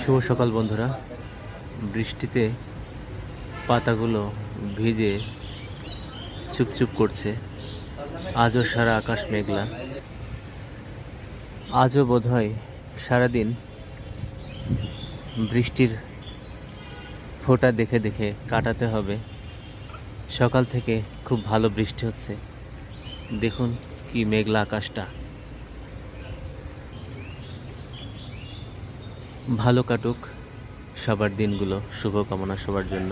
শুভ সকাল বন্ধুরা। বৃষ্টিতে পাতাগুলো ভিজে চুপচুপ করছে। আজও সারা আকাশ মেঘলা। আজও বোধহয় সারাদিন বৃষ্টির ফোঁটা দেখে দেখে কাটাতে হবে। সকাল থেকে খুব ভালো বৃষ্টি হচ্ছে। দেখুন কি মেঘলা আকাশটা। ভালো কাটুক সবার দিনগুলো, শুভকামনা সবার জন্য।